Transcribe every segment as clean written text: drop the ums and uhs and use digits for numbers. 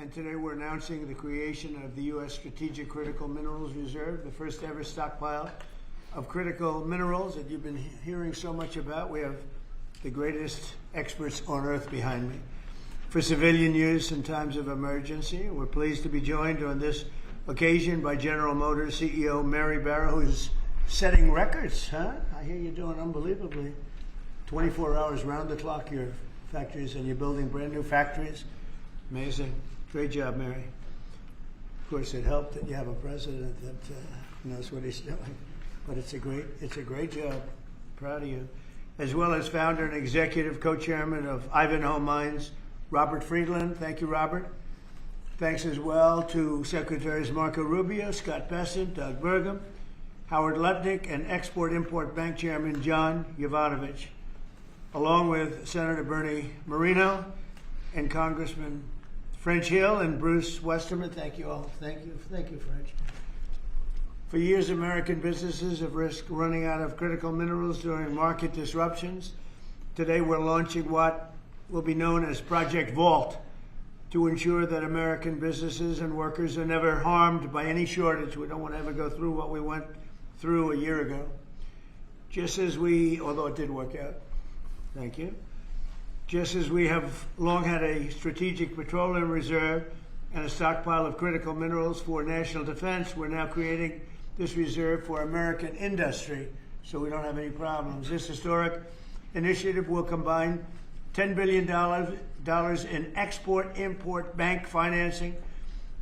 and today we're announcing the creation of the U.S. Strategic Critical Minerals Reserve, the first ever stockpile of critical minerals that you've been hearing so much about. We have the greatest experts on earth behind me for civilian use in times of emergency. We're pleased to be joined on this occasion by General Motors CEO Mary Barra, who's setting records, huh? I hear you're doing unbelievably. 24 hours round the clock, your factories, and you're building brand new factories. Amazing. Great job, Mary. Of course, it helped that you have a president that knows what he's doing. But it's a great job. Proud of you. As well as founder and executive co-chairman of Ivanhoe Mines, Robert Friedland. Thank you, Robert. Thanks as well to Secretaries Marco Rubio, Scott Bessent, Doug Burgum, Howard Lutnick, and Export-Import Bank Chairman John Yovanovitch, along with Senator Bernie Moreno and Congressman French Hill and Bruce Westerman. Thank you all. Thank you, French. For years, American businesses have risked running out of critical minerals during market disruptions. Today, we're launching what will be known as Project Vault to ensure that American businesses and workers are never harmed by any shortage. We don't want to ever go through what we went through a year ago. Just as we, although it did work out, thank you. Just as we have long had a strategic petroleum reserve and a stockpile of critical minerals for national defense, we're now creating this reserve for American industry so we don't have any problems. This historic initiative will combine $10 billion in export-import bank financing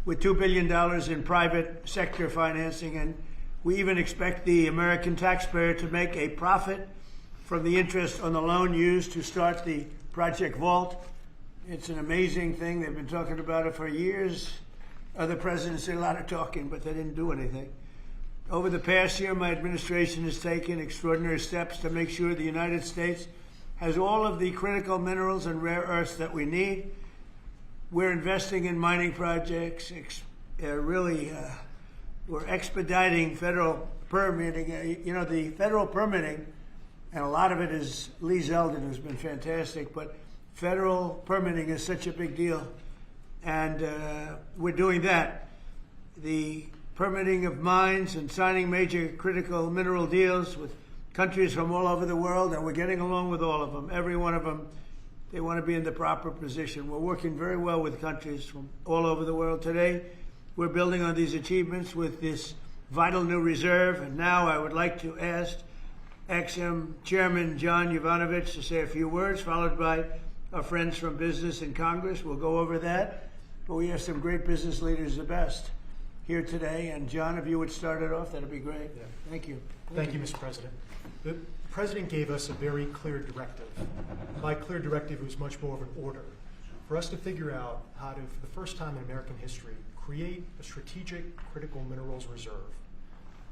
with $2 billion in private sector financing, and we even expect the American taxpayer to make a profit from the interest on the loan used to start the Project Vault. It's an amazing thing. They've been talking about it for years. Other presidents did a lot of talking, but they didn't do anything. Over the past year, my administration has taken extraordinary steps to make sure the United States has all of the critical minerals and rare earths that we need. We're investing in mining projects. We're expediting federal permitting. The federal permitting, and a lot of it is Lee Zeldin, who's been fantastic, but federal permitting is such a big deal. And we're doing that. The permitting of mines and signing major critical mineral deals with countries from all over the world, and we're getting along with all of them. Every one of them, they want to be in the proper position. We're working very well with countries from all over the world. Today, we're building on these achievements with this vital new reserve. And now I would like to ask EXIM Chairman John Yovanovitch to say a few words, followed by our friends from business and Congress. We'll go over that. But we have some great business leaders, the best, here today. And John, if you would start it off, that'd be great. Yeah. Thank you. Thank you, Mr. President. The President gave us a very clear directive. My clear directive was much more of an order for us to figure out how to, for the first time in American history, create a strategic critical minerals reserve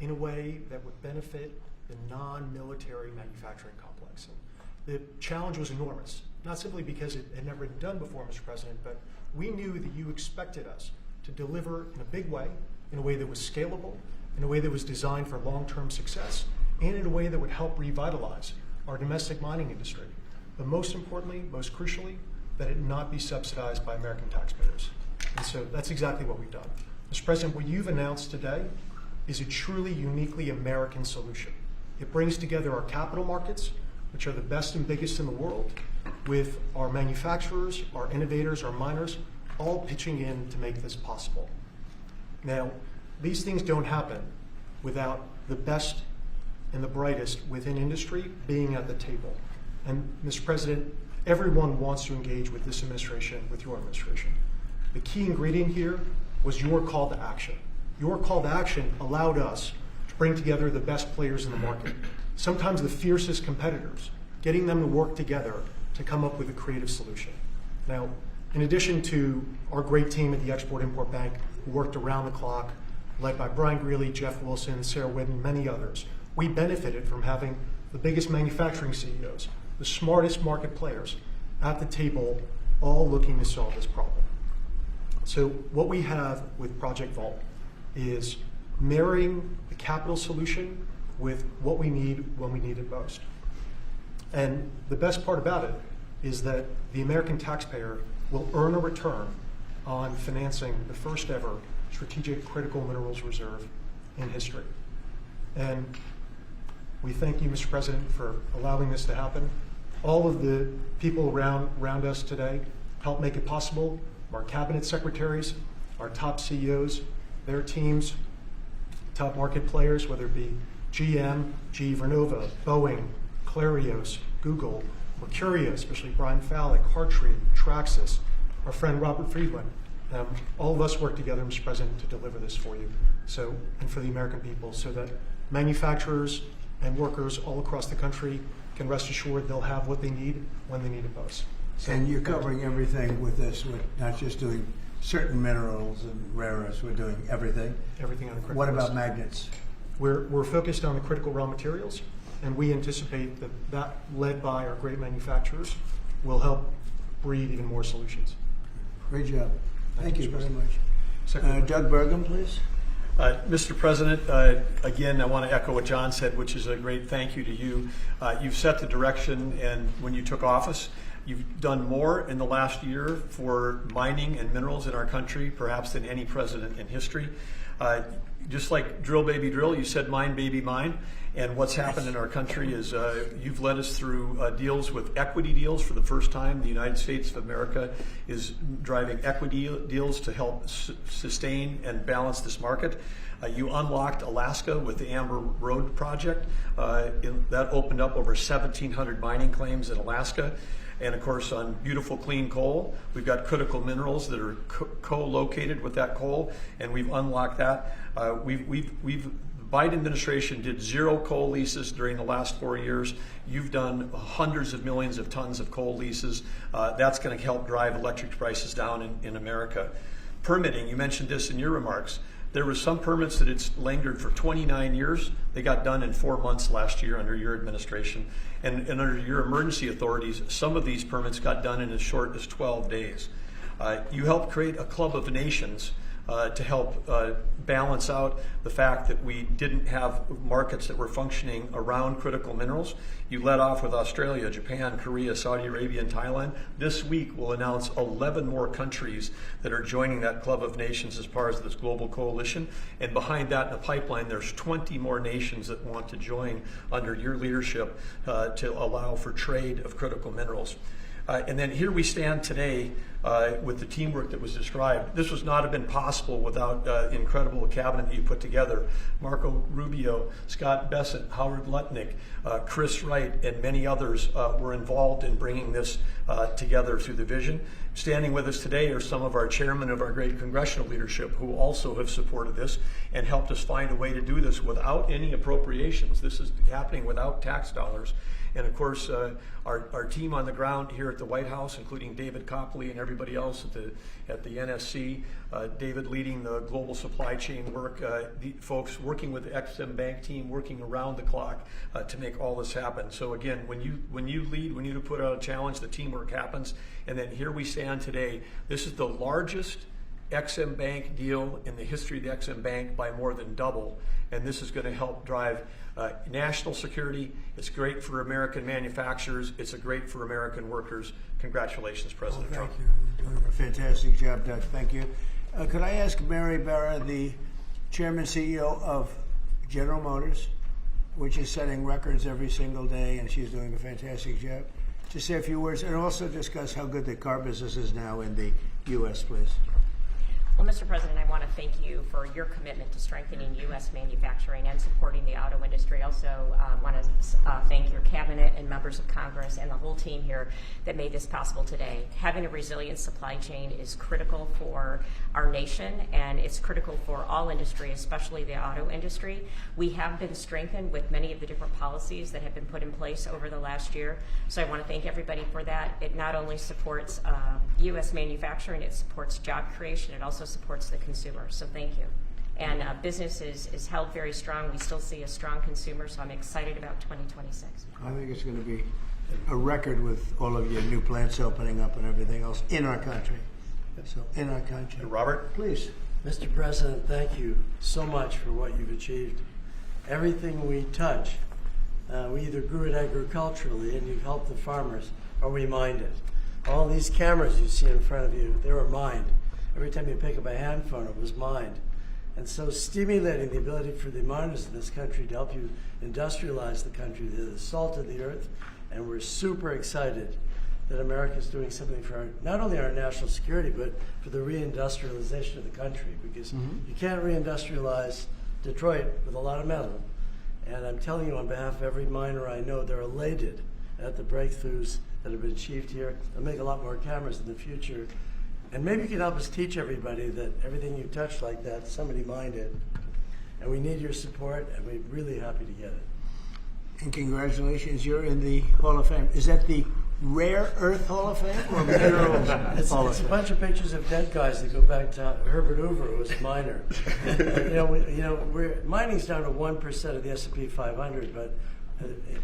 in a way that would benefit the non-military manufacturing complex. And the challenge was enormous, not simply because it had never been done before, Mr. President, but we knew that you expected us to deliver in a big way, in a way that was scalable, in a way that was designed for long-term success, and in a way that would help revitalize our domestic mining industry. But most importantly, most crucially, that it not be subsidized by American taxpayers. And so that's exactly what we've done. Mr. President, what you've announced today is a truly uniquely American solution. It brings together our capital markets, which are the best and biggest in the world, with our manufacturers, our innovators, our miners, all pitching in to make this possible. Now, these things don't happen without the best and the brightest within industry being at the table. And Mr. President, everyone wants to engage with this administration, with your administration. The key ingredient here was your call to action. Your call to action allowed us to bring together the best players in the market, sometimes the fiercest competitors, getting them to work together to come up with a creative solution. Now, in addition to our great team at the Export-Import Bank, who worked around the clock, led by Brian Greeley, Jeff Wilson, Sarah Whitten, many others, we benefited from having the biggest manufacturing CEOs, the smartest market players at the table, all looking to solve this problem. So what we have with Project Vault is marrying the capital solution with what we need when we need it most. And the best part about it is that the American taxpayer will earn a return on financing the first ever strategic critical minerals reserve in history. And we thank you, Mr. President, for allowing this to happen. All of the people around us today help make it possible. Our cabinet secretaries, our top CEOs, their teams, top market players, whether it be GM, GE Vernova, Boeing, Clarios, Google, Mercuria, especially Brian Fallick, Hartree, Traxxas, our friend Robert Friedland. All of us work together, Mr. President, to deliver this for you, and for the American people, so that manufacturers and workers all across the country can rest assured they'll have what they need when they need it most. So, And you're covering everything with this. We're not just doing certain minerals and rare earths. We're doing everything. everything on the critical What about list. magnets? We're focused on the critical raw materials, and we anticipate that led by our great manufacturers, will help breed even more solutions. Great job. Thank you Mr. very President. much. Secretary. Doug Burgum, please. Mr. President, again, I want to echo what John said, which is a great thank you to you. You've set the direction, and when you took office, you've done more in the last year for mining and minerals in our country, perhaps than any president in history. Just like drill, baby, drill, you said mine, baby, mine. And what's happened in our country is you've led us through deals with equity deals for the first time. The United States of America is driving equity deals to help sustain and balance this market. You unlocked Alaska with the Amber Road project. That opened up over 1,700 mining claims in Alaska. And of course, on beautiful clean coal, we've got critical minerals that are co-located with that coal, and we've unlocked that. The Biden administration did 0 coal leases during the last 4 years. You've done hundreds of millions of tons of coal leases. That's going to help drive electric prices down in America. Permitting, you mentioned this in your remarks. There were some permits that had lingered for 29 years. They got done in 4 months last year under your administration. And under your emergency authorities, some of these permits got done in as short as 12 days. You helped create a club of nations to help balance out the fact that we didn't have markets that were functioning around critical minerals. You led off with Australia, Japan, Korea, Saudi Arabia, and Thailand. This week we'll announce 11 more countries that are joining that club of nations as part of this global coalition. And behind that in the pipeline, there's 20 more nations that want to join under your leadership to allow for trade of critical minerals. And then here we stand today with the teamwork that was described. This would not have been possible without the incredible cabinet that you put together. Marco Rubio, Scott Bessent, Howard Lutnick, Chris Wright, and many others were involved in bringing this together through the vision. Standing with us today are some of our chairmen of our great congressional leadership who also have supported this and helped us find a way to do this without any appropriations. This is happening without tax dollars. And of course, our team on the ground here at the White House, including David Copley and everybody else at the NSC, David leading the global supply chain work, the folks working with the EXIM Bank team, working around the clock to make all this happen. So again, when you lead, when you put out a challenge, the teamwork happens. And then here we stand today. This is the largest EXIM Bank deal in the history of the EXIM Bank by more than double. And this is going to help drive national security. It's great for American manufacturers. It's great for American workers. Congratulations, President Trump. Thank you. You're doing a fantastic job, Doug. Thank you. Could I ask Mary Barra, the Chairman CEO of General Motors, which is setting records every single day, and she's doing a fantastic job, to say a few words and also discuss how good the car business is now in the U.S., please. Well, Mr. President, I want to thank you for your commitment to strengthening U.S. manufacturing and supporting the auto industry. Also want to thank your cabinet and members of Congress and the whole team here that made this possible today. Having a resilient supply chain is critical for our nation, and it's critical for all industry, especially the auto industry. We have been strengthened with many of the different policies that have been put in place over the last year. So I want to thank everybody for that. It not only supports U.S. manufacturing, it supports job creation, it also supports the consumer. So thank you. And business is held very strong. We still see a strong consumer, so I'm excited about 2026. I think it's going to be a record with all of your new plants opening up and everything else in our country. So in our country. Robert? Please. Mr. President, thank you so much for what you've achieved. Everything we touch, we either grew it agriculturally and you've helped the farmers, or we mined it. All these cameras you see in front of you, they were mined. every time you pick up a hand phone, it was mined. And so stimulating the ability for the miners in this country to help you industrialize the country, the salt of the earth, and we're super excited that America is doing something for not only our national security, but for the reindustrialization of the country, because you can't reindustrialize Detroit with a lot of metal. And I'm telling you on behalf of every miner I know, they're elated at the breakthroughs that have been achieved here. They'll make a lot more cameras in the future. And maybe you can help us teach everybody that everything you touch like that, somebody mined it. And we need your support, and we're really happy to get it. And congratulations, you're in the Hall of Fame. Is that the Rare Earth Hall of Fame or Minerals Hall of It's a Fame? bunch of pictures of dead guys that go back to Herbert Hoover, who was a miner. Mining's down to 1% of the S&P 500, but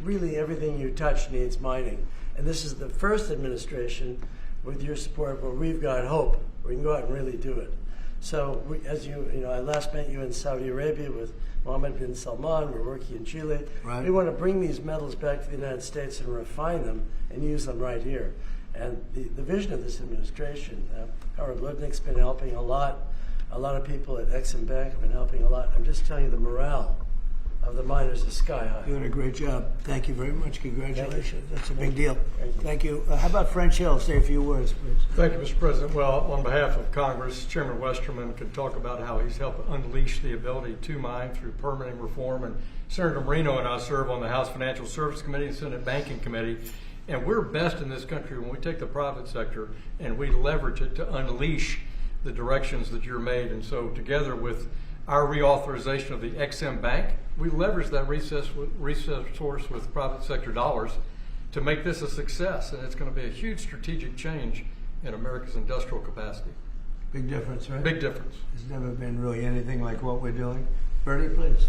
really everything you touch needs mining. And this is the first administration, with your support, where we've got hope. We can go out and really do it. So, I last met you in Saudi Arabia with Mohammed bin Salman. We're working in Chile. Right. We want to bring these metals back to the United States and refine them and use them right here. And the vision of this administration, Howard Lutnick's been helping a lot. A lot of people at EXIM Bank have been helping a lot. I'm just telling you, the morale of the miners is sky high. You're doing a great job. Thank you very much. Congratulations. That's a big deal. Thank you. Thank you. How about French Hill? Say a few words, please. Thank you, Mr. President. Well, on behalf of Congress, Chairman Westerman can talk about how he's helped unleash the ability to mine through permitting reform. And Senator Marino and I serve on the House Financial Services Committee and Senate Banking Committee. And we're best in this country when we take the private sector and we leverage it to unleash the directions that you're made. And so together with our reauthorization of the EXIM Bank, we leverage that resource with private sector dollars to make this a success, and it's going to be a huge strategic change in America's industrial capacity. Big difference, right? Big difference. There's never been really anything like what we're doing. Bernie, please.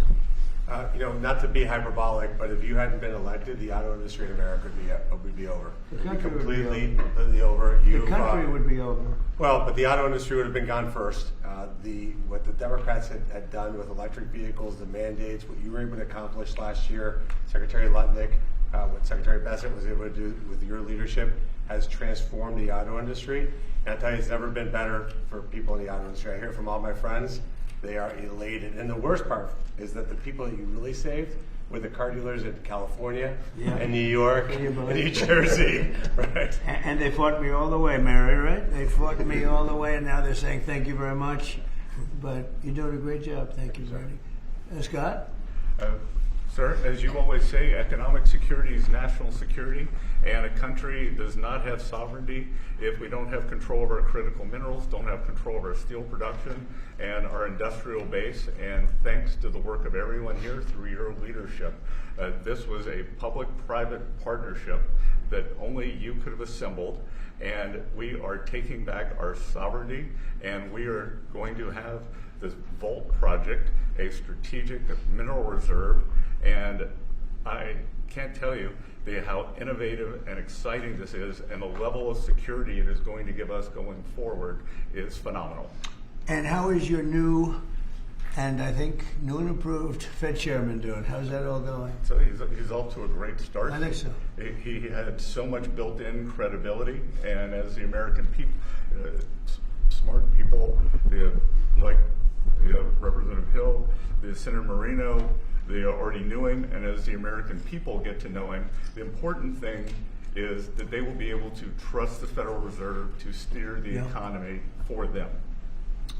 Not to be hyperbolic, but if you hadn't been elected, the auto industry in America would be over. The country would be completely over. The country would be over. Well, but the auto industry would have been gone first. What the Democrats had done with electric vehicles, the mandates, what you were able to accomplish last year, Secretary Lutnick, what Secretary Bassett was able to do with your leadership has transformed the auto industry. And I tell you, it's never been better for people in the auto industry. I hear from all my friends, they are elated. And the worst part is that the people that you really saved were the car dealers in California and New York and New Jersey, right? And they fought me all the way, Mary, right? They fought me all the way, and now they're saying thank you very much. But you're doing a great job. Thank you, Bernie. Scott? Sir, as you always say, economic security is national security, and a country does not have sovereignty if we don't have control of our critical minerals, don't have control of our steel production and our industrial base. And thanks to the work of everyone here through your leadership, this was a public-private partnership that only you could have assembled, and we are taking back our sovereignty, and we are going to have this Vault project, a strategic mineral reserve. And I can't tell you how innovative and exciting this is, and the level of security it is going to give us going forward is phenomenal. And how is your new, and I think new and improved Fed chairman doing? How's that all going? So he's off to a great start. I think so. He had so much built-in credibility, and as the American people, smart people, like Representative Hill, the Senator Marino, they already knew him, and as the American people get to know him, the important thing is that they will be able to trust the Federal Reserve to steer the economy for them.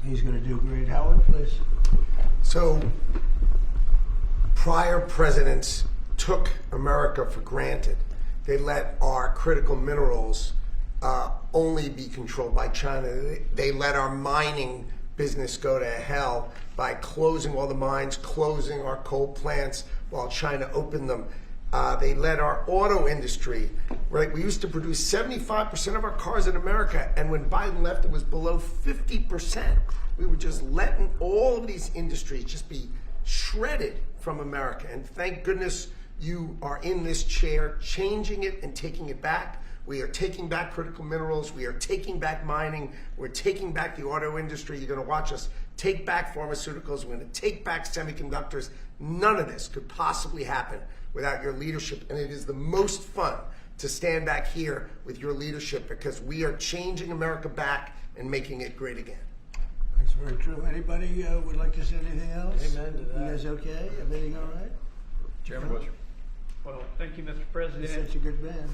He's going to do great. Howard, please. So, prior presidents took America for granted. They let our critical minerals only be controlled by China. They let our mining business go to hell by closing all the mines, closing our coal plants while China opened them. They let our auto industry, right? We used to produce 75% of our cars in America, and when Biden left, it was below 50%. We were just letting all of these industries just be shredded from America. And thank goodness you are in this chair, changing it and taking it back. We are taking back critical minerals. We are taking back mining. We're taking back the auto industry. You're going to watch us take back pharmaceuticals. We're going to take back semiconductors. None of this could possibly happen without your leadership. And it is the most fun to stand back here with your leadership because we are changing America back and making it great again. Very true. Anybody would like to say anything else? Amen to that. You guys okay? Everything all right? Chairman? Well, thank you, Mr. You're President. such a good man.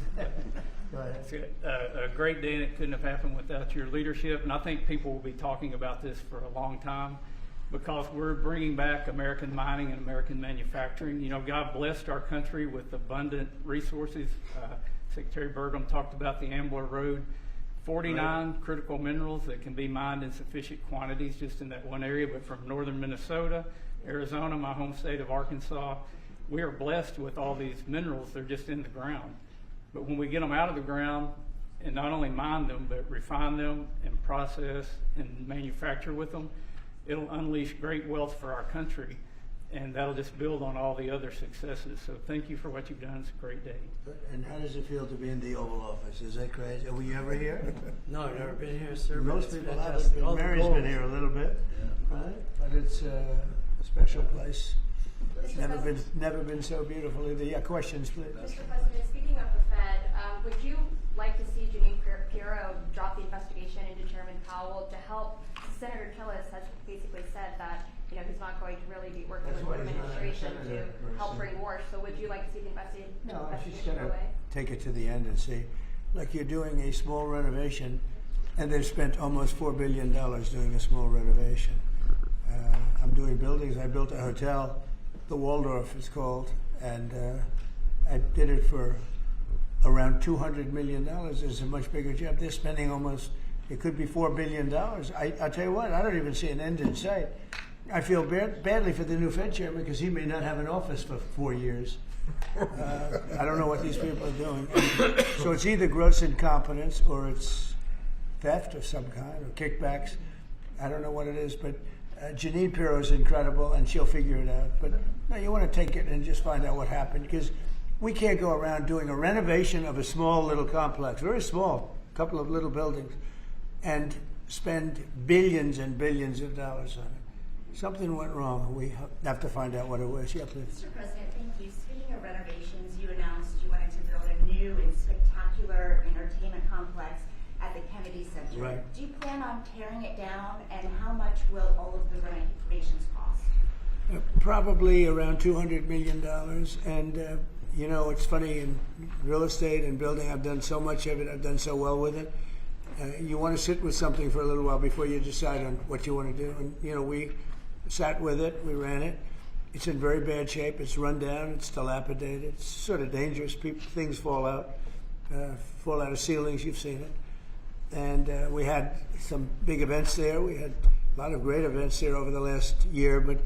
Go ahead. It's a great day, and it couldn't have happened without your leadership. And I think people will be talking about this for a long time because we're bringing back American mining and American manufacturing. You know, God blessed our country with abundant resources. Secretary Burgum talked about the Ambler Road. 49 critical minerals that can be mined in sufficient quantities just in that one area, but from northern Minnesota, Arizona, my home state of Arkansas, we are blessed with all these minerals. They're just in the ground. But when we get them out of the ground and not only mine them, but refine them and process and manufacture with them, it'll unleash great wealth for our country. And that'll just build on all the other successes. So thank you for what you've done. It's a great day. And how does it feel to be in the Oval Office? Is that crazy? Were you ever here? No, I've never been here, sir. but Most it's people fantastic. All haven't. the Mary's gold. been here a little bit, right? But it's a special place. Never been so beautiful either. Yeah, questions, please. Mr. President, speaking of the Fed, would you like to see Janine Pirro drop the investigation into Chairman Powell to help? Senator Tillis has basically said that he's not going to really be working That's with why the he's not a administration senator to help person. bring war. So would you like to see the investigation No, she's go going to away? take it to the end and see. Like you're doing a small renovation, and they've spent almost $4 billion doing a small renovation. I'm doing buildings. I built a hotel, the Waldorf it's called, and I did it for around $200 million. It's a much bigger job. They're spending almost, it could be $4 billion. I tell you what, I don't even see an end in sight. I feel badly for the new Fed chairman because he may not have an office for 4 years. I don't know what these people are doing. So it's either gross incompetence or it's theft of some kind or kickbacks. I don't know what it is, but Janine Pirro is incredible and she'll figure it out. But no, you want to take it and just find out what happened because we can't go around doing a renovation of a small little complex, very small, a couple of little buildings, and spend billions and billions of dollars on it. Something went wrong. We have to find out what it was. Yeah, please. Mr. President, thank you. Speaking of renovations, you announced you wanted to build a new and spectacular entertainment complex at the Kennedy Center. Right. Do you plan on tearing it down, and how much will all of the renovations cost? Probably around $200 million. And, it's funny, in real estate and building, I've done so much of it. I've done so well with it. You want to sit with something for a little while before you decide on what you want to do. And, we sat with it. We ran it. It's in very bad shape. It's run down. It's dilapidated. It's sort of dangerous. Things fall out of ceilings. You've seen it. And we had some big events there. We had a lot of great events there over the last year. But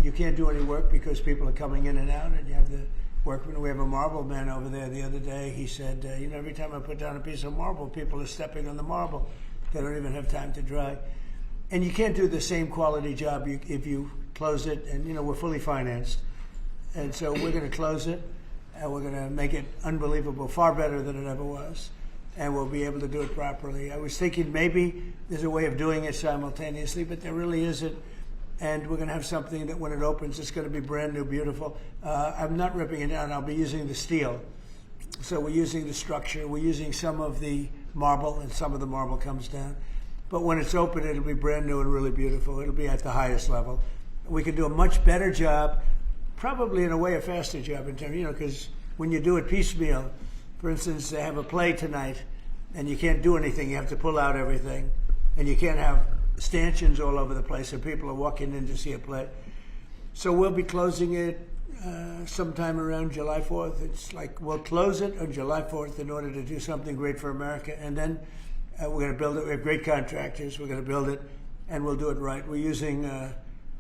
you can't do any work because people are coming in and out. And you have the workmen. We have a marble man over there the other day. He said, every time I put down a piece of marble, people are stepping on the marble. They don't even have time to dry. And you can't do the same quality job if you close it. And, we're fully financed. And so we're going to close it. And we're going to make it unbelievable, far better than it ever was. And we'll be able to do it properly. I was thinking maybe there's a way of doing it simultaneously, but there really isn't. And we're going to have something that when it opens, it's going to be brand new, beautiful. I'm not ripping it down. I'll be using the steel. So we're using the structure. We're using some of the marble, and some of the marble comes down. But when it's open, it'll be brand new and really beautiful. It'll be at the highest level. We can do a much better job, probably in a way a faster job in terms, because when you do it piecemeal, for instance, they have a play tonight, and you can't do anything. You have to pull out everything, and you can't have stanchions all over the place, and people are walking in to see a play. So we'll be closing it sometime around July 4th. It's like we'll close it on July 4th in order to do something great for America, and then we're going to build it. We have great contractors. We're going to build it, and we'll do it right. We're using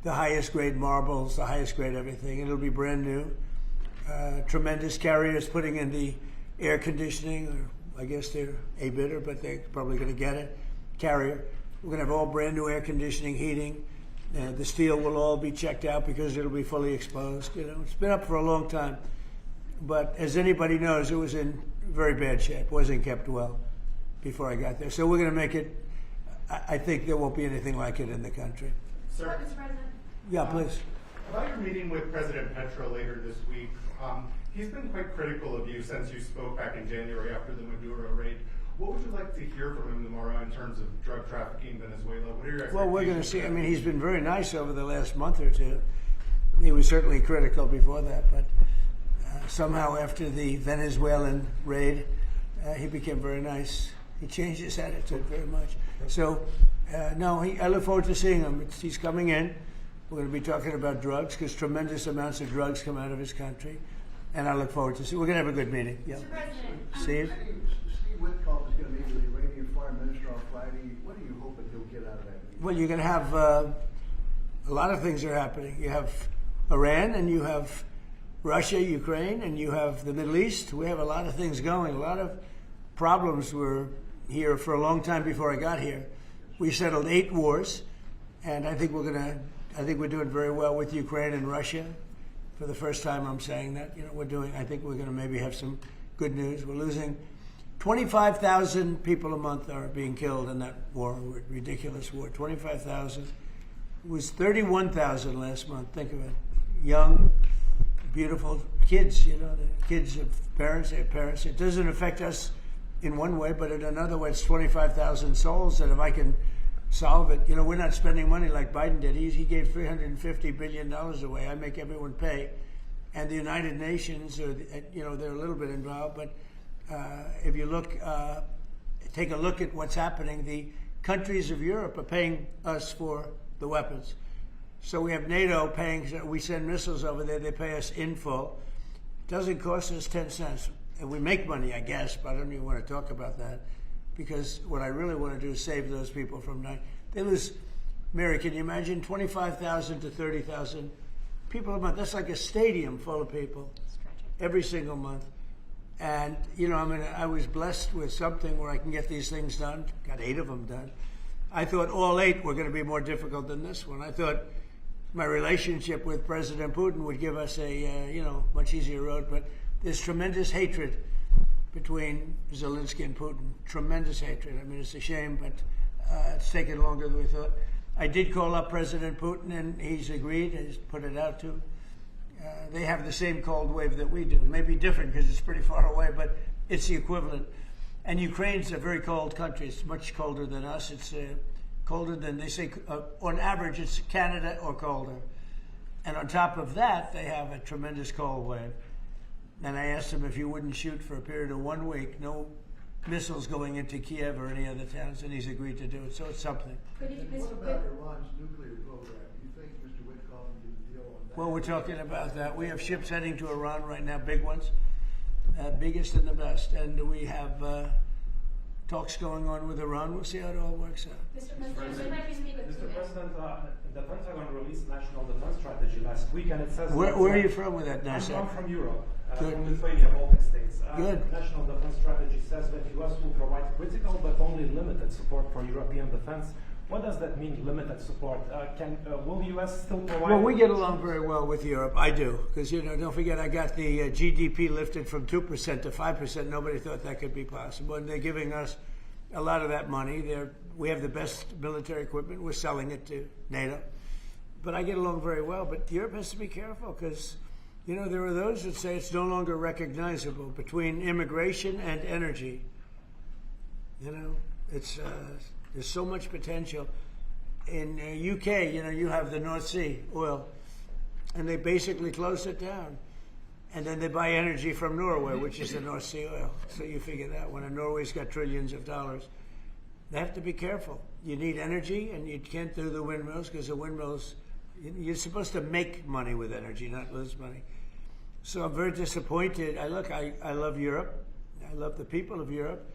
the highest grade marbles, the highest grade everything. It'll be brand new. Tremendous carriers putting in the air conditioning, or I guess they're a bidder, but they're probably going to get it. Carrier. We're going to have all brand new air conditioning, heating. The steel will all be checked out because it'll be fully exposed. It's been up for a long time. But as anybody knows, it was in very bad shape. Wasn't kept well before I got there. So we're going to make it, I think there won't be anything like it in the country. Mr. President? Yeah, please. About your meeting with President Petro later this week, he's been quite critical of you since you spoke back in January after the Maduro raid. What would you like to hear from him tomorrow in terms of drug trafficking, Venezuela? What are your expectations? Well, we're going to see. I mean, he's been very nice over the last month or two. He was certainly critical before that, but somehow after the Venezuelan raid, he became very nice. He changed his attitude very much. So, no, I look forward to seeing him. He's coming in. We're going to be talking about drugs because tremendous amounts of drugs come out of his country. And I look forward to seeing. We're going to have a good meeting. Yeah. Mr. President, Steve? Steve Witkoff is going to meet with the Iranian Foreign Minister on Friday. What are you hoping he'll get out of that meeting? Well, you're going to have a lot of things are happening. You have Iran, and you have Russia, Ukraine, and you have the Middle East. We have a lot of things going. A lot of problems were here for a long time before I got here. We settled 8 wars, and I think we're doing very well with Ukraine and Russia. For the first time, I'm saying that. I think we're going to maybe have some good news. We're losing 25,000 people a month are being killed in that war, ridiculous war. 25,000. It was 31,000 last month. Think of it. Young, beautiful kids, the kids of parents, their parents. It doesn't affect us in one way, but in another way, it's 25,000 souls that if I can solve it, we're not spending money like Biden did. He gave $350 billion away. I make everyone pay. And the United Nations, they're a little bit involved, but if you take a look at what's happening, the countries of Europe are paying us for the weapons. So we have NATO paying, we send missiles over there, they pay us in full. It doesn't cost us 10 cents. And we make money, I guess, but I don't even want to talk about that because what I really want to do is save those people from dying. They lose, Mary, can you imagine 25,000 to 30,000 people a month? That's like a stadium full of people every single month. And, I was blessed with something where I can get these things done. Got 8 of them done. I thought all 8 were going to be more difficult than this one. I thought my relationship with President Putin would give us a, much easier road. But there's tremendous hatred between Zelensky and Putin. Tremendous hatred. I mean, it's a shame, but it's taken longer than we thought. I did call up President Putin, and he's agreed. He's put it out to. They have the same cold wave that we do. Maybe different because it's pretty far away, but it's the equivalent. And Ukraine's a very cold country. It's much colder than us. It's colder than, they say, on average, it's Canada or colder. And on top of that, they have a tremendous cold wave. And I asked him if he wouldn't shoot for a period of 1 week, no missiles going into Kiev or any other towns, and he's agreed to do it. So it's something. What about Iran's nuclear program? Do you think Mr. Witkoff can deal on that? Well, we're talking about that. We have ships heading to Iran right now, big ones, biggest and the best. And we have talks going on with Iran. We'll see how it all works out. Mr. President, I'd like to speak with Mr. President, the Pentagon released National Defense Strategy last week, and it says... Where are you from with that nice I'm from Europe, Good. from Lithuania, Baltic states. Good. National Defense Strategy says that the U.S. will provide critical but only limited support for European defense. What does that mean, limited support? Will the U.S. still provide... Well, we get along very well with Europe. I do. Because, don't forget, I got the GDP lifted from 2% to 5%. Nobody thought that could be possible. And they're giving us a lot of that money. We have the best military equipment. We're selling it to NATO. But I get along very well. But Europe has to be careful because, there are those that say it's no longer recognizable between immigration and energy. It's... There's so much potential. In UK, you have the North Sea oil, and they basically close it down. And then they buy energy from Norway, which is the North Sea oil. So you figure that one. And Norway's got trillions of dollars. They have to be careful. You need energy, and you can't do the windmills because the windmills, you're supposed to make money with energy, not lose money. So I'm very disappointed. I love Europe. I love the people of Europe.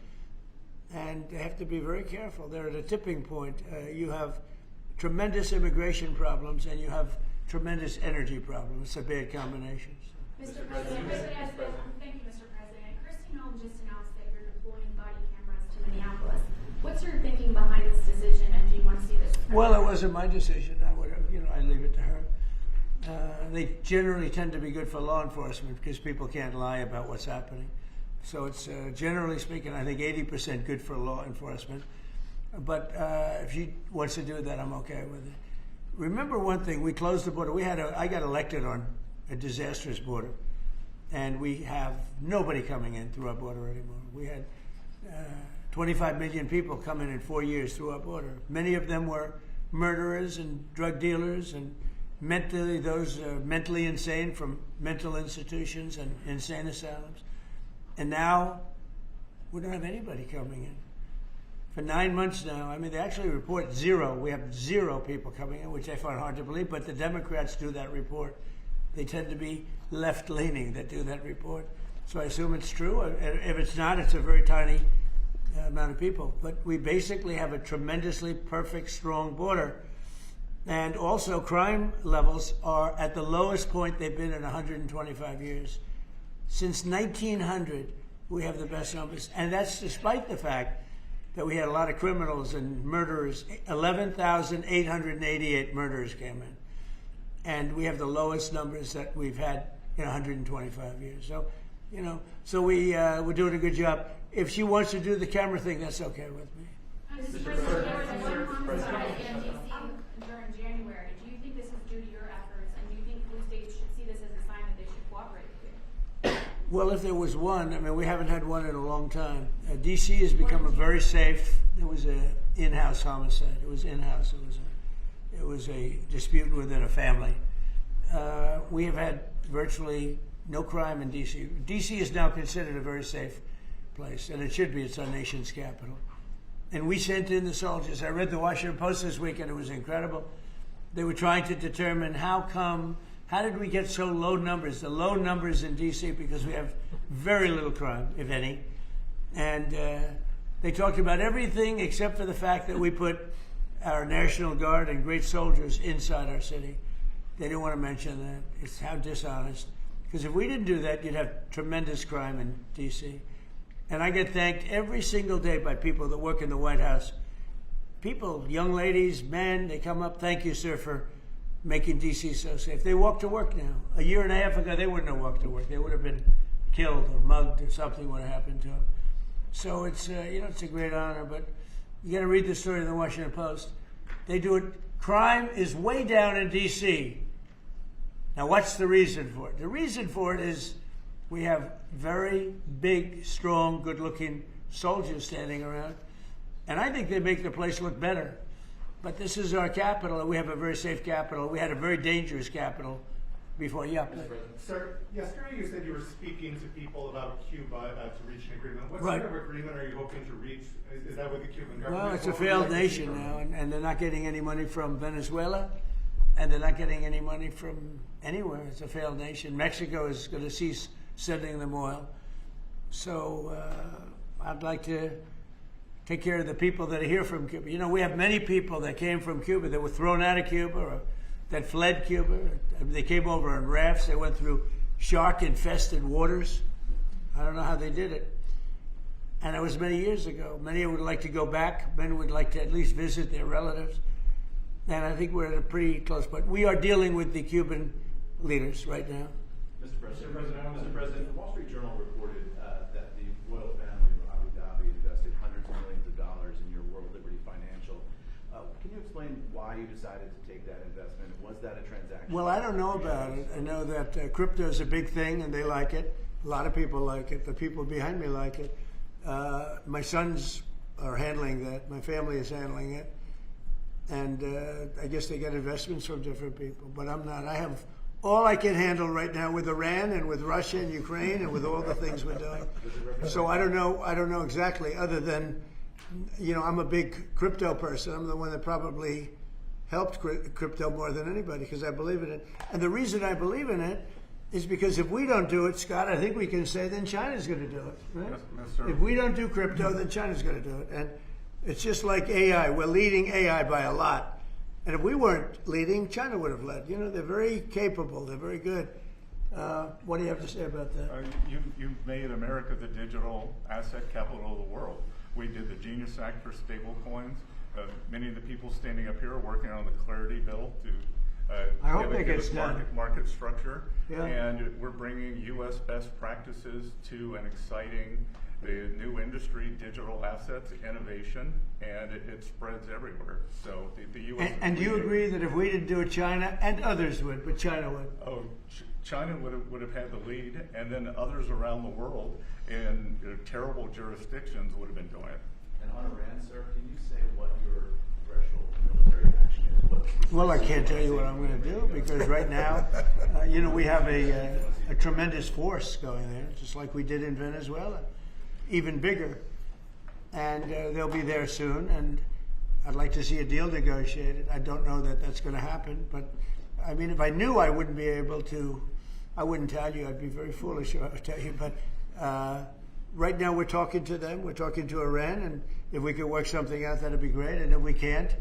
And they have to be very careful. They're at a tipping point. You have tremendous immigration problems, and you have tremendous energy problems. It's a bad combination. Mr. President, thank you, Mr. President. Christine Holm just announced that you're deploying body cameras to Minneapolis. What's your thinking behind this decision, and do you want to see this? Well, it wasn't my decision. I leave it to her. They generally tend to be good for law enforcement because people can't lie about what's happening. So it's generally speaking, I think 80% good for law enforcement. But if she wants to do that, I'm okay with it. Remember one thing: we closed the border. I got elected on a disastrous border, and we have nobody coming in through our border anymore. We had 25 million people coming in 4 years through our border. Many of them were murderers and drug dealers and those mentally insane from mental institutions and insane asylums. And now we don't have anybody coming in. For 9 months now, I mean, they actually report zero. We have 0 people coming in, which I find hard to believe, but the Democrats do that report. They tend to be left-leaning that do that report. So I assume it's true. If it's not, it's a very tiny amount of people. But we basically have a tremendously perfect, strong border. And also, crime levels are at the lowest point they've been in 125 years. Since 1900, we have the best numbers. And that's despite the fact that we had a lot of criminals and murderers. 11,888 murderers came in. And we have the lowest numbers that we've had in 125 years. So, we're doing a good job. If she wants to do the camera thing, that's okay with me. Mr. President, there was one homicide in D.C. during January. Do you think this is due to your efforts, and do you think blue states should see this as a sign that they should cooperate with you? Well, if there was one, I mean, we haven't had one in a long time. D.C. has become a very safe. There was an in-house homicide. It was in-house. It was a dispute within a family. We have had virtually no crime in D.C. D.C. is now considered a very safe place, and it should be. It's our nation's capital. And we sent in the soldiers. I read the Washington Post this week, and it was incredible. They were trying to determine how did we get so low numbers? The low numbers in D.C. because we have very little crime, if any. And they talked about everything except for the fact that we put our National Guard and great soldiers inside our city. They didn't want to mention that. It's how dishonest. Because if we didn't do that, you'd have tremendous crime in D.C. And I get thanked every single day by people that work in the White House. People, young ladies, men, they come up, thank you, sir, for making D.C. so safe. They walk to work now. A year and a half ago, they wouldn't have walked to work. They would have been killed or mugged or something would have happened to them. So it's, it's a great honor, but you got to read the story in the Washington Post. They do it. Crime is way down in D.C. Now, what's the reason for it? The reason for it is we have very big, strong, good-looking soldiers standing around. And I think they make the place look better. But this is our capital, and we have a very safe capital. We had a very dangerous capital before. Yeah. Sir, yesterday you said you were speaking to people about Cuba to reach an agreement. What Right. sort of agreement are you hoping to reach? Is that with the Cuban government? Well, it's a What would you failed like to see nation from now, it? and they're not getting any money from Venezuela, and they're not getting any money from anywhere. It's a failed nation. Mexico is going to cease sending them oil. So I'd like to take care of the people that are here from Cuba. You know, we have many people that came from Cuba that were thrown out of Cuba or that fled Cuba. They came over on rafts. They went through shark-infested waters. I don't know how they did it. And it was many years ago. Many would like to go back. Many would like to at least visit their relatives. And I think we're at a pretty close point. We are dealing with the Cuban leaders right now. Mr. President, the Wall Street Journal reported that the royal family of Abu Dhabi invested hundreds of millions of dollars in your World Liberty Financial. Can you explain why you decided to take that investment? Was that a transaction? Well, I don't know about it. I know that crypto is a big thing, and they like it. A lot of people like it. The people behind me like it. My sons are handling that. My family is handling it. And I guess they get investments from different people, but I'm not. I have all I can handle right now with Iran and with Russia and Ukraine and with all the things we're doing. So I don't know exactly, other than, I'm a big crypto person. I'm the one that probably helped crypto more than anybody because I believe in it. And the reason I believe in it is because if we don't do it, Scott, I think we can say then China's going to do it, right? Yes, sir. If we don't do crypto, then China's going to do it. And it's just like AI. We're leading AI by a lot. And if we weren't leading, China would have led. They're very capable. They're very good. What do you have to say about that? You made America the digital asset capital of the world. We did the Genius Act for stable coins. Many of the people standing up here are working on the Clarity Bill to I hope give it gets us done. market structure. Yeah. And we're bringing U.S. best practices to an exciting new industry, digital assets, innovation, and it spreads everywhere. So the U.S. And do you agree that if we didn't do it, China and others would, but China would? Oh, China would have had the lead, and then others around the world in terrible jurisdictions would have been doing it. And on Iran, sir, can you say what your threshold military action is? Well, I can't tell you what I'm going to do because right now, we have a tremendous force going there, just like we did in Venezuela, even bigger. And they'll be there soon, and I'd like to see a deal negotiated. I don't know that that's going to happen, but I mean, if I knew I wouldn't be able to, I wouldn't tell you. I'd be very foolish if I would tell you. But right now we're talking to them. We're talking to Iran, and if we could work something out, that'd be great. And if we can't,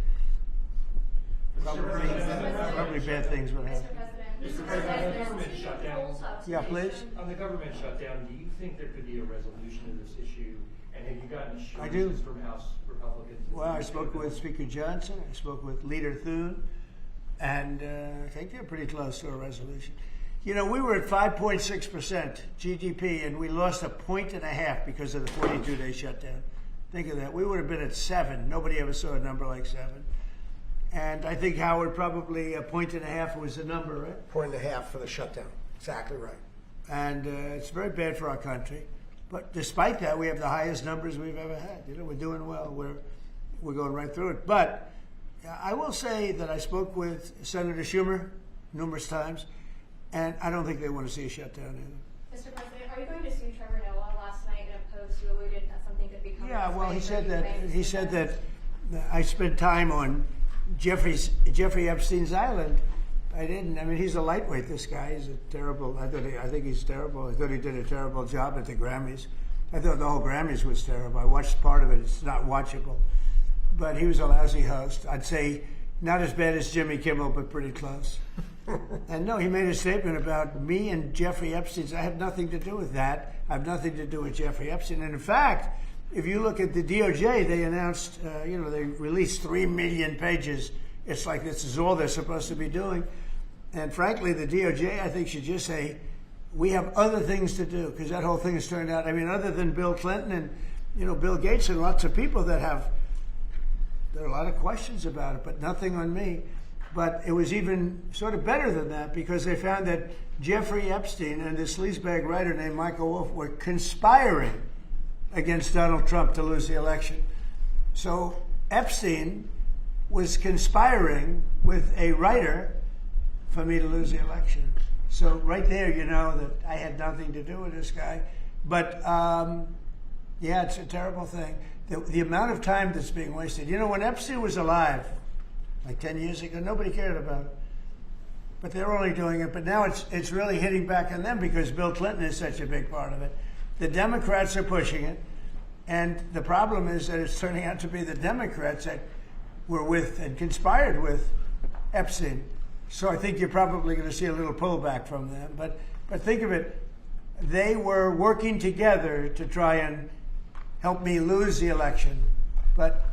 probably bad things will happen. Mr. President, on the government shutdown. Yeah, please. On the government shutdown, do you think there could be a resolution of this issue? And have you gotten I do. assurances from House Republicans? Well, I spoke with Speaker Johnson. I spoke with Leader Thune. And I think they're pretty close to a resolution. We were at 5.6% GDP, and we lost 1.5 points because of the 42-day shutdown. Think of that. We would have been at 7. Nobody ever saw a number like 7. And I think, Howard, probably 1.5 points was the number, right? 1.5 for the shutdown. Exactly right. And it's very bad for our country. But despite that, we have the highest numbers we've ever had. We're doing well. We're going right through it. But I will say that I spoke with Senator Schumer numerous times, and I don't think they want to see a shutdown either. Mr. President, are you going to sue Trevor Noah? Last night in a post, you alluded that something could be coming. Yeah, well, he said that I spent time on Jeffrey Epstein's island. I didn't. I mean, he's a lightweight, this guy. He's a terrible, I think he's terrible. I thought he did a terrible job at the Grammys. I thought the whole Grammys was terrible. I watched part of it. It's not watchable. But he was a lousy host. I'd say not as bad as Jimmy Kimmel, but pretty close. And no, he made a statement about me and Jeffrey Epstein. I have nothing to do with that. I have nothing to do with Jeffrey Epstein. And in fact, if you look at the DOJ, they announced, they released 3 million pages. It's like this is all they're supposed to be doing. And frankly, the DOJ, I think, should just say, we have other things to do, because that whole thing has turned out, I mean, other than Bill Clinton and, Bill Gates and lots of people that there are a lot of questions about it, but nothing on me. But it was even sort of better than that, because they found that Jeffrey Epstein and this sleazebag writer named Michael Wolff were conspiring against Donald Trump to lose the election. So Epstein was conspiring with a writer for me to lose the election. So right there, that I had nothing to do with this guy. But yeah, it's a terrible thing. The amount of time that's being wasted. When Epstein was alive, like 10 years ago, nobody cared about it. But they're only doing it. But now it's really hitting back on them because Bill Clinton is such a big part of it. The Democrats are pushing it. And the problem is that it's turning out to be the Democrats that were with and conspired with Epstein. So I think you're probably going to see a little pullback from them. But think of it. They were working together to try and help me lose the election. But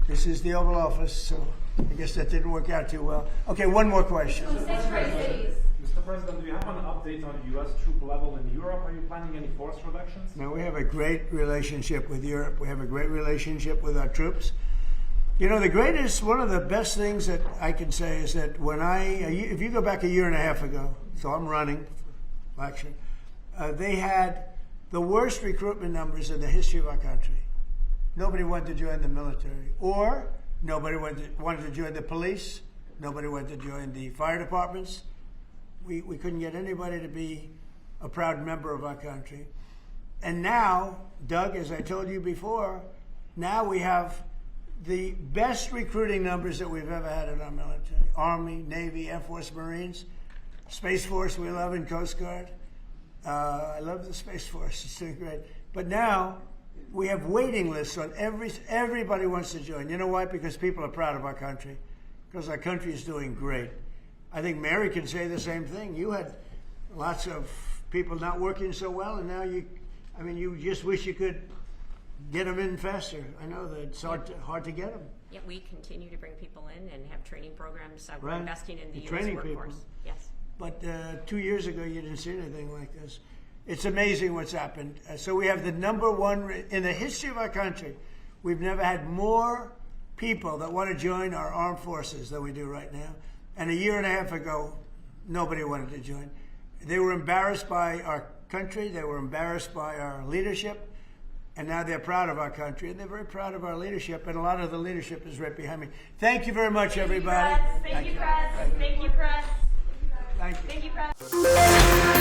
this is the Oval Office, so I guess that didn't work out too well. Okay, one more question. Mr. President, do you have an update on U.S. troop level in Europe? Are you planning any force reductions? No, we have a great relationship with Europe. We have a great relationship with our troops. One of the best things that I can say is that if you go back 1.5 years ago, so I'm running for election, they had the worst recruitment numbers in the history of our country. Nobody wanted to join the military, or nobody wanted to join the police. Nobody wanted to join the fire departments. We couldn't get anybody to be a proud member of our country. And now, Doug, as I told you before, now we have the best recruiting numbers that we've ever had in our military. Army, Navy, Air Force, Marines, Space Force we love, and Coast Guard. I love the Space Force. It's doing great. But now we have waiting lists on everybody wants to join. You know why? Because people are proud of our country. Because our country is doing great. I think Mary can say the same thing. You had lots of people not working so well, and now you just wish you could get them in faster. I know that it's hard to get them. Yeah, we continue to bring people in and have training programs. We're Right. investing in the U.S. Training workforce. people. Yes. But 2 years ago, you didn't see anything like this. It's amazing what's happened. So we have the number one in the history of our country. We've never had more people that want to join our armed forces than we do right now. And 1.5 years ago, nobody wanted to join. They were embarrassed by our country. They were embarrassed by our leadership. And now they're proud of our country, and they're very proud of our leadership, and a lot of the leadership is right behind me. Thank you very much, everybody. Thank you, press. Thank you, press. Thank you. Thank you, press.